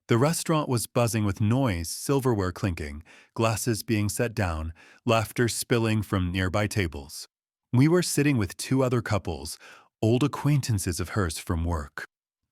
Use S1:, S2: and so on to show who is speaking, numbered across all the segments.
S1: The restaurant was buzzing with noise, silverware clinking, glasses being set down, laughter spilling from nearby tables. We were sitting with two other couples, old acquaintances of hers from work.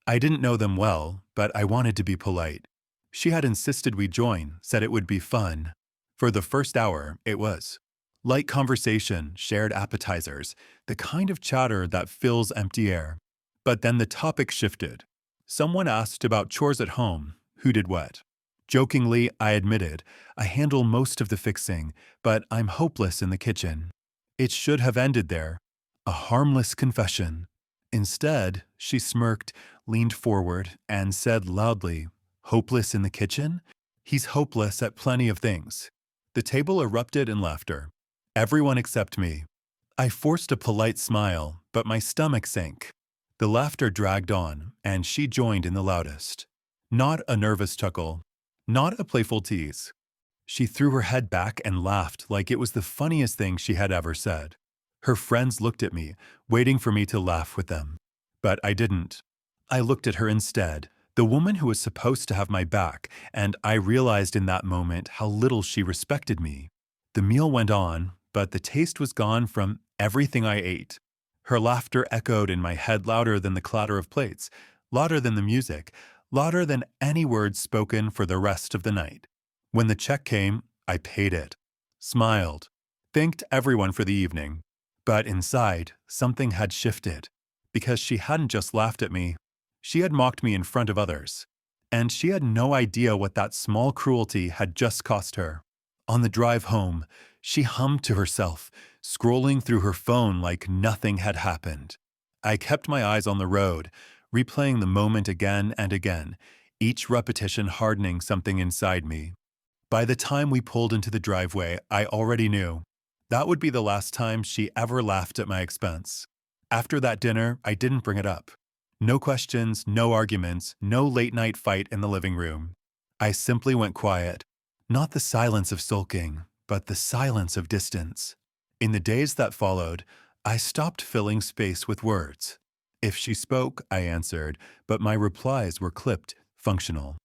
S1: I didn't know them well, but I wanted to be polite. She had insisted we join, said it would be fun. For the first hour, it was. Light conversation, shared appetizers, the kind of chatter that fills empty air. But then the topic shifted. Someone asked about chores at home, who did what. Jokingly, I admitted, I handle most of the fixing, but I'm hopeless in the kitchen. It should have ended there. A harmless confession. Instead, she smirked, leaned forward, and said loudly, "Hopeless in the kitchen? He's hopeless at plenty of things." The table erupted in laughter. Everyone except me. I forced a polite smile, but my stomach sank. The laughter dragged on, and she joined in the loudest. Not a nervous chuckle, not a playful tease. She threw her head back and laughed like it was the funniest thing she had ever said. Her friends looked at me, waiting for me to laugh with them. But I didn't. I looked at her instead, the woman who was supposed to have my back, and I realized in that moment how little she respected me. The meal went on, but the taste was gone from everything I ate. Her laughter echoed in my head louder than the clatter of plates, louder than the music, louder than any words spoken for the rest of the night. When the check came, I paid it, smiled, thanked everyone for the evening. But inside, something had shifted, because she hadn't just laughed at me, she had mocked me in front of others. And she had no idea what that small cruelty had just cost her. On the drive home, she hummed to herself, scrolling through her phone like nothing had happened. I kept my eyes on the road, replaying the moment again and again, each repetition hardening something inside me. By the time we pulled into the driveway, I already knew. That would be the last time she ever laughed at my expense. After that dinner, I didn't bring it up. No questions, no arguments, no late-night fight in the living room. I simply went quiet. Not the silence of sulking, but the silence of distance. In the days that followed, I stopped filling space with words. If she spoke, I answered, but my replies were clipped, functional.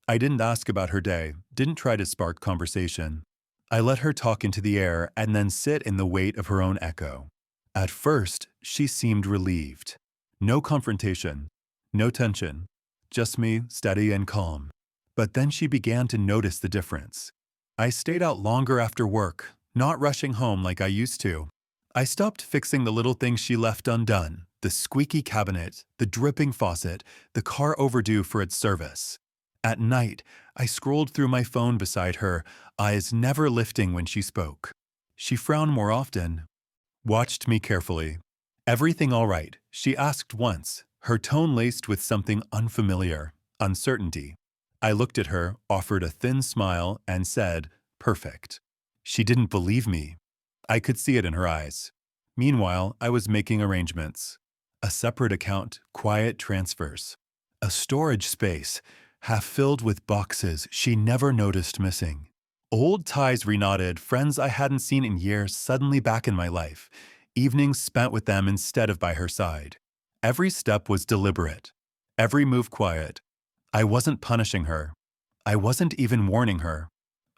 S1: I didn't ask about her day, didn't try to spark conversation. I let her talk into the air and then sit in the weight of her own echo. At first, she seemed relieved. No confrontation, no tension, just me, steady and calm. But then she began to notice the difference. I stayed out longer after work, not rushing home like I used to. I stopped fixing the little things she left undone, the squeaky cabinet, the dripping faucet, the car overdue for its service. At night, I scrolled through my phone beside her, eyes never lifting when she spoke. She frowned more often, watched me carefully. "Everything all right?" she asked once, her tone laced with something unfamiliar, uncertainty. I looked at her, offered a thin smile, and said, "Perfect." She didn't believe me. I could see it in her eyes. Meanwhile, I was making arrangements. A separate account, quiet transfers. A storage space, half filled with boxes she never noticed missing. Old ties reknotted, friends I hadn't seen in years suddenly back in my life, evenings spent with them instead of by her side. Every step was deliberate, every move quiet. I wasn't punishing her. I wasn't even warning her.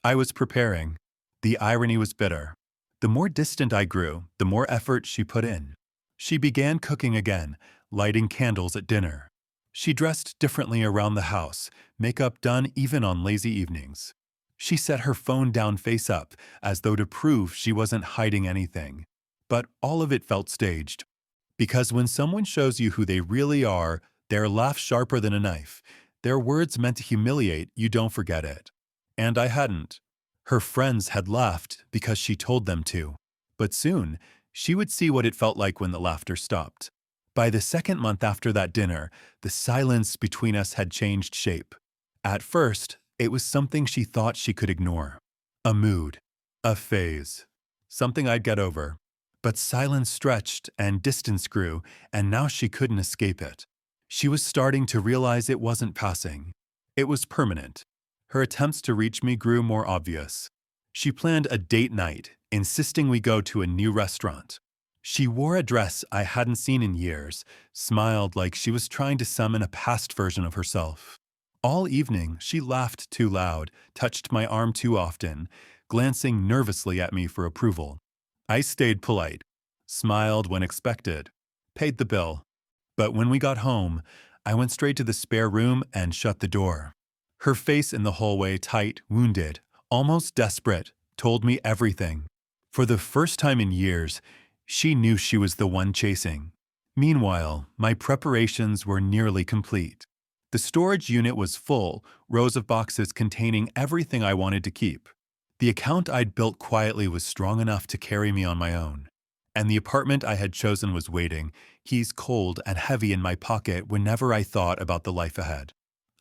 S1: I was preparing. The irony was bitter. The more distant I grew, the more effort she put in. She began cooking again, lighting candles at dinner. She dressed differently around the house, makeup done even on lazy evenings. She set her phone down face up, as though to prove she wasn't hiding anything. But all of it felt staged. Because when someone shows you who they really are, their laugh sharper than a knife, their words meant to humiliate, you don't forget it. And I hadn't. Her friends had laughed because she told them to. But soon, she would see what it felt like when the laughter stopped. By the second month after that dinner, the silence between us had changed shape. At first, it was something she thought she could ignore. A mood. A phase. Something I'd get over. But silence stretched and distance grew, and now she couldn't escape it. She was starting to realize it wasn't passing. It was permanent. Her attempts to reach me grew more obvious. She planned a date night, insisting we go to a new restaurant. She wore a dress I hadn't seen in years, smiled like she was trying to summon a past version of herself. All evening, she laughed too loud, touched my arm too often, glancing nervously at me for approval. I stayed polite, smiled when expected, paid the bill. But when we got home, I went straight to the spare room and shut the door. Her face in the hallway, tight, wounded, almost desperate, told me everything. For the first time in years, she knew she was the one chasing. Meanwhile, my preparations were nearly complete. The storage unit was full, rows of boxes containing everything I wanted to keep. The account I'd built quietly was strong enough to carry me on my own. And the apartment I had chosen was waiting, keys cold and heavy in my pocket whenever I thought about the life ahead.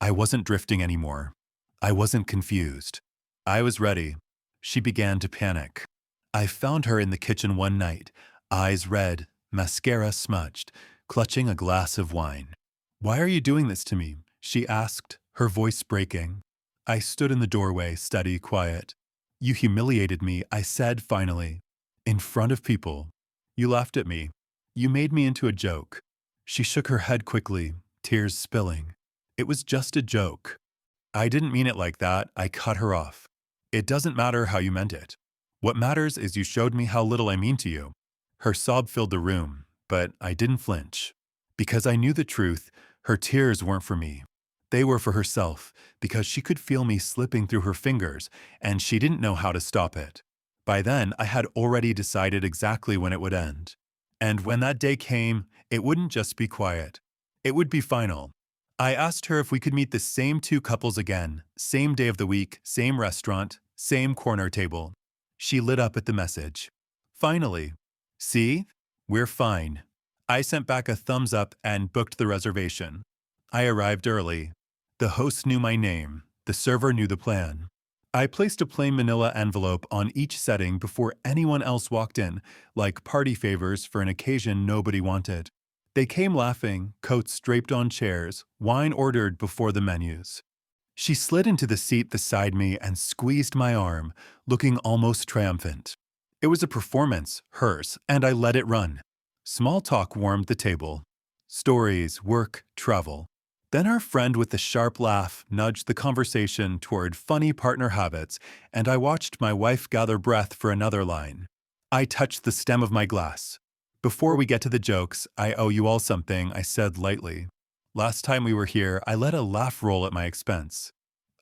S1: I wasn't drifting anymore. I wasn't confused. I was ready. She began to panic. I found her in the kitchen one night, eyes red, mascara smudged, clutching a glass of wine. "Why are you doing this to me?" she asked, her voice breaking. I stood in the doorway, steady, quiet. "You humiliated me," I said finally. "In front of people. You laughed at me. You made me into a joke." She shook her head quickly, tears spilling. "It was just a joke." "I didn't mean it like that," I cut her off. "It doesn't matter how you meant it. What matters is you showed me how little I mean to you." Her sob filled the room, but I didn't flinch. Because I knew the truth, her tears weren't for me. They were for herself, because she could feel me slipping through her fingers, and she didn't know how to stop it. By then, I had already decided exactly when it would end. And when that day came, it wouldn't just be quiet. It would be final. I asked her if we could meet the same two couples again, same day of the week, same restaurant, same corner table. She lit up at the message. Finally. "See? We're fine." I sent back a thumbs up and booked the reservation. I arrived early. The host knew my name. The server knew the plan. I placed a plain manila envelope on each setting before anyone else walked in, like party favors for an occasion nobody wanted. They came laughing, coats draped on chairs, wine ordered before the menus. She slid into the seat beside me and squeezed my arm, looking almost triumphant. It was a performance, hers, and I let it run. Small talk warmed the table. Stories, work, travel. Then our friend with the sharp laugh nudged the conversation toward funny partner habits, and I watched my wife gather breath for another line. I touched the stem of my glass. "Before we get to the jokes, I owe you all something," I said lightly. "Last time we were here, I let a laugh roll at my expense.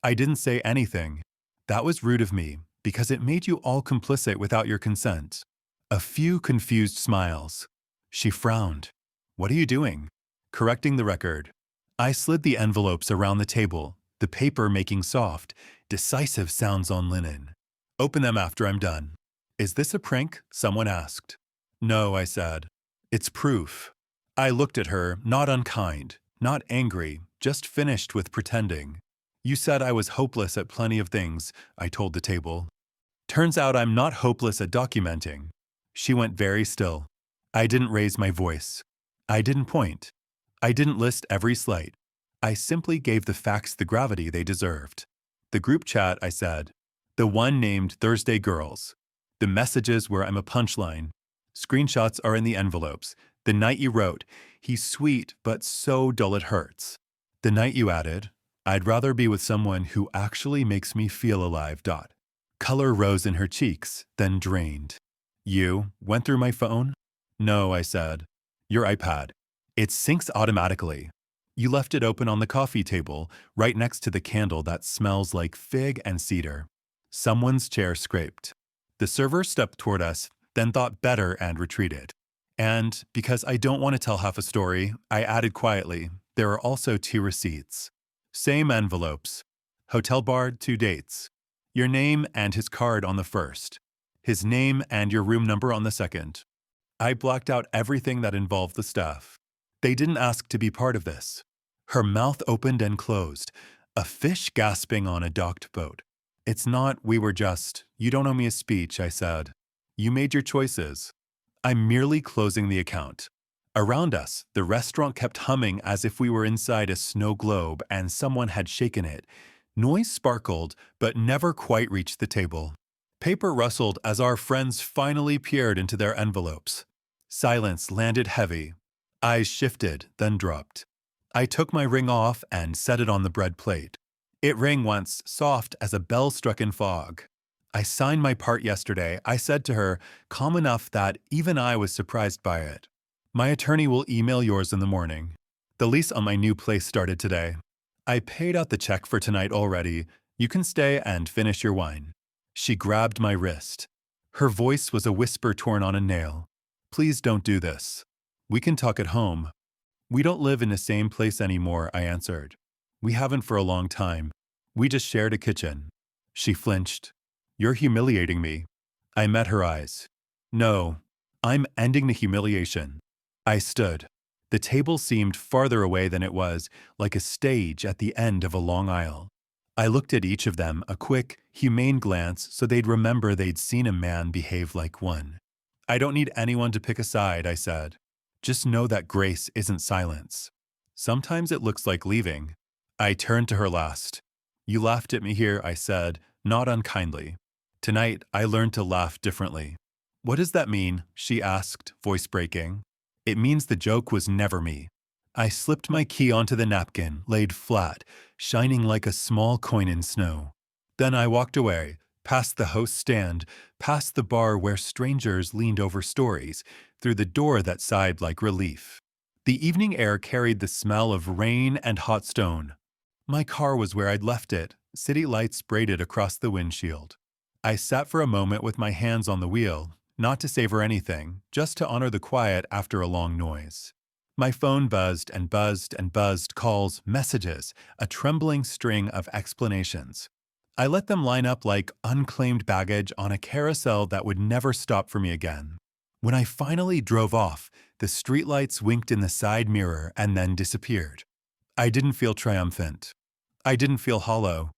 S1: I didn't say anything. That was rude of me, because it made you all complicit without your consent." A few confused smiles. She frowned. "What are you doing?" "Correcting the record." I slid the envelopes around the table, the paper making soft, decisive sounds on linen. "Open them after I'm done." "Is this a prank?" someone asked. "No," I said. "It's proof." I looked at her, not unkind, not angry, just finished with pretending. "You said I was hopeless at plenty of things," I told the table. "Turns out I'm not hopeless at documenting." She went very still. I didn't raise my voice. I didn't point. I didn't list every slight. I simply gave the facts the gravity they deserved. "The group chat," I said. "The one named Thursday Girls. The messages where I'm a punchline. Screenshots are in the envelopes. The night you wrote, 'He's sweet, but so dull it hurts.' The night you added, 'I'd rather be with someone who actually makes me feel alive.' Color rose in her cheeks, then drained. "You went through my phone?" "No," I said. "Your iPad. It syncs automatically. You left it open on the coffee table, right next to the candle that smells like fig and cedar." Someone's chair scraped. The server stepped toward us, then thought better and retreated. And because I don't want to tell half a story, I added quietly, "There are also 2 receipts. Same envelopes. Hotel bar, 2 dates. Your name and his card on the first. His name and your room number on the second." I blacked out everything that involved the staff. They didn't ask to be part of this. Her mouth opened and closed, a fish gasping on a docked boat. "It's not, we were just, you don't owe me a speech," I said. "You made your choices. I'm merely closing the account." Around us, the restaurant kept humming as if we were inside a snow globe and someone had shaken it. Noise sparkled, but never quite reached the table. Paper rustled as our friends finally peered into their envelopes. Silence landed heavy. Eyes shifted, then dropped. I took my ring off and set it on the bread plate. It rang once, soft as a bell struck in fog. I signed my part yesterday, I said to her, calm enough that even I was surprised by it. My attorney will email yours in the morning. The lease on my new place started today. I paid out the check for tonight already. You can stay and finish your wine. She grabbed my wrist. Her voice was a whisper torn on a nail. Please don't do this. We can talk at home. We don't live in the same place anymore, I answered. We haven't for a long time. We just shared a kitchen. She flinched. You're humiliating me. I met her eyes. No, I'm ending the humiliation. I stood. The table seemed farther away than it was, like a stage at the end of a long aisle. I looked at each of them, a quick, humane glance so they'd remember they'd seen a man behave like one. I don't need anyone to pick a side, I said. Just know that grace isn't silence. Sometimes it looks like leaving. I turned to her last. You laughed at me here, I said, not unkindly. Tonight, I learned to laugh differently. What does that mean? She asked, voice breaking. It means the joke was never me. I slipped my key onto the napkin, laid flat, shining like a small coin in snow. Then I walked away, past the host stand, past the bar where strangers leaned over stories, through the door that sighed like relief. The evening air carried the smell of rain and hot stone. My car was where I'd left it, city lights braided across the windshield. I sat for a moment with my hands on the wheel, not to savor anything, just to honor the quiet after a long noise. My phone buzzed and buzzed and buzzed calls, messages, a trembling string of explanations. I let them line up like unclaimed baggage on a carousel that would never stop for me again. When I finally drove off, the streetlights winked in the side mirror and then disappeared. I didn't feel triumphant. I didn't feel hollow.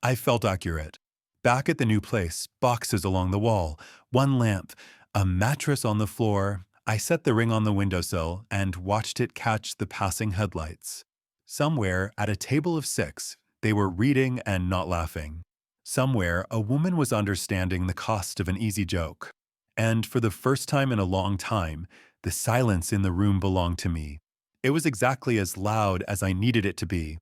S1: I felt accurate. Back at the new place, boxes along the wall, one lamp, a mattress on the floor. I set the ring on the windowsill and watched it catch the passing headlights. Somewhere, at a table of 6, they were reading and not laughing. Somewhere, a woman was understanding the cost of an easy joke. And for the first time in a long time, the silence in the room belonged to me. It was exactly as loud as I needed it to be.